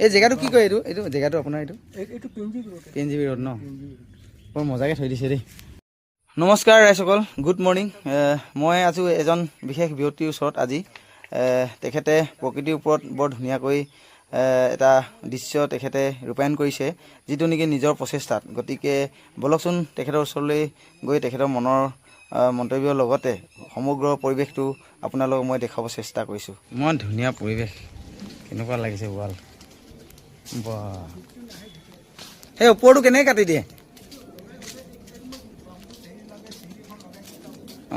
এই জেগাটো কি কয় এইটো জেগাটো আপোনাৰ এইটো PNGB ৰোড ন বৰ মজাকৈ থৈ দিছে দেই। নমস্কাৰ ৰাইজসকল, গুড মৰ্ণিং। মই আছোঁ এজন বিশেষ ব্যক্তিৰ ওচৰত আজি। তেখেতে প্ৰকৃতিৰ ওপৰত বৰ ধুনীয়াকৈ এটা দৃশ্য তেখেতে ৰূপায়ণ কৰিছে, যিটো নেকি নিজৰ প্ৰচেষ্টাত। গতিকে বলকচোন তেখেতৰ ওচৰলৈ গৈ তেখেতৰ মনৰ মন্তব্যৰ লগতে সমগ্ৰ পৰিৱেশটো আপোনালোকক মই দেখাব চেষ্টা কৰিছোঁ। ইমান ধুনীয়া পৰিৱেশ, কেনেকুৱা লাগিছে ৱাল। বাহ, সেই ওপৰটো কেনেকৈ কাটি দিয়ে?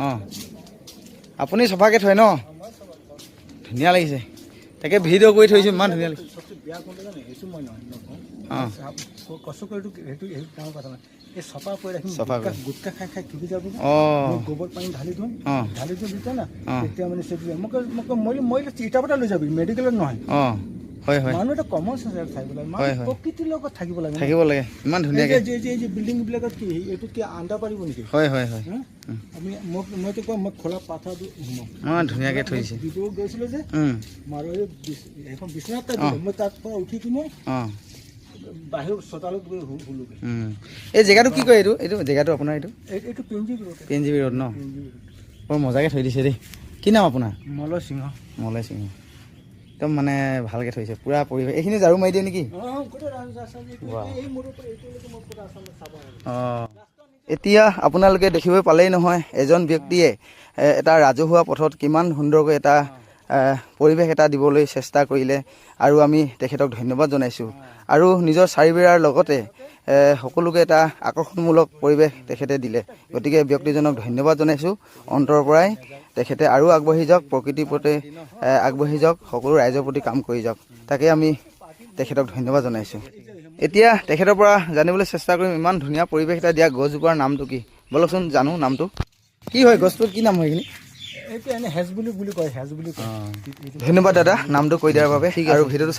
অঁ, আপুনি চফাকৈ থয় ন? ধুনীয়া লাগিছে, তাকে ভিডিঅ' কৰি থৈছোঁ, ইমান ধুনীয়া লাগিছে। অঁ, গুটকা খাই থুকি যাব। অঁ, গোবৰ পানী ঢালি দিওঁ, অঁ, ঢালি দিওঁ বুজিছা না? অঁ, তেতিয়া মানে মই ইটা পটা লৈ যাবি, মেডিকেলত নহয়। অঁ, হয় হয় মানুহ এটা কমন চেঞ্চ থাকিব লাগে, হয় হয় প্ৰকৃতিৰ লগত থাকিব লাগে। ইমান ধুনীয়াকৈ। এই বিল্ডিং বিলাকত কি এইটোত কি আন্দা পাৰিব নেকি? হয় হয় হয়, আমি মইতো কওঁ মই খোলা পাথৰ ইমান ধুনীয়াকৈ থৈছে। ভিডিঅ' গৈছিলোঁ যে মাৰোৱাৰী এখন বিশ্বনাথ মই তাৰ পৰা উঠি কিনে অঁ, বাহিৰ চোতালত গৈ শুলোগৈ। এই জেগাটো কি কয় এইটো জেগাটো আপোনাৰ এইটো PNGB ৰোড ন বৰ মজাকৈ থৈ দিছে দেই। কি নাম আপোনাৰ? মলয় সিংহ। মলয় সিংহ। একদম মানে ভালকৈ থৈছে, পূৰা পৰিৱেশ। এইখিনি ঝাৰু মাৰি দিয়ে নেকি? অঁ, এতিয়া আপোনালোকে দেখিবলৈ পালেই নহয়, এজন ব্যক্তিয়ে এটা ৰাজহুৱা পথত কিমান সুন্দৰকৈ এটা পৰিৱেশ এটা দিবলৈ চেষ্টা কৰিলে, আৰু আমি তেখেতক ধন্যবাদ জনাইছোঁ। আৰু নিজৰ চাৰিবেৰাৰ লগতে সকলোকে এটা আকৰ্ষণমূলক পৰিৱেশ তেখেতে দিলে। গতিকে ব্যক্তিজনক ধন্যবাদ জনাইছোঁ অন্তৰৰ পৰাই। তেখেতে আৰু আগবাঢ়ি যাওক, প্ৰকৃতিৰ প্ৰতি আগবাঢ়ি যাওক, সকলো ৰাইজৰ প্ৰতি কাম কৰি যাওক, তাকে আমি তেখেতক ধন্যবাদ জনাইছোঁ। এতিয়া তেখেতৰ পৰা জানিবলৈ চেষ্টা কৰিম, ইমান ধুনীয়া পৰিৱেশ এটা দিয়া গছজোপাৰ নামটো কি? বলকচোন জানো নামটো। কি হয় গছটোৰ, কি নাম হয় এইখিনি? এইটো এনে হেজ বুলি কয়, হেজ বুলি কয়। ধন্যবাদ দাদা নামটো কৈ দিয়াৰ বাবে। আৰু ভিডিঅ'টো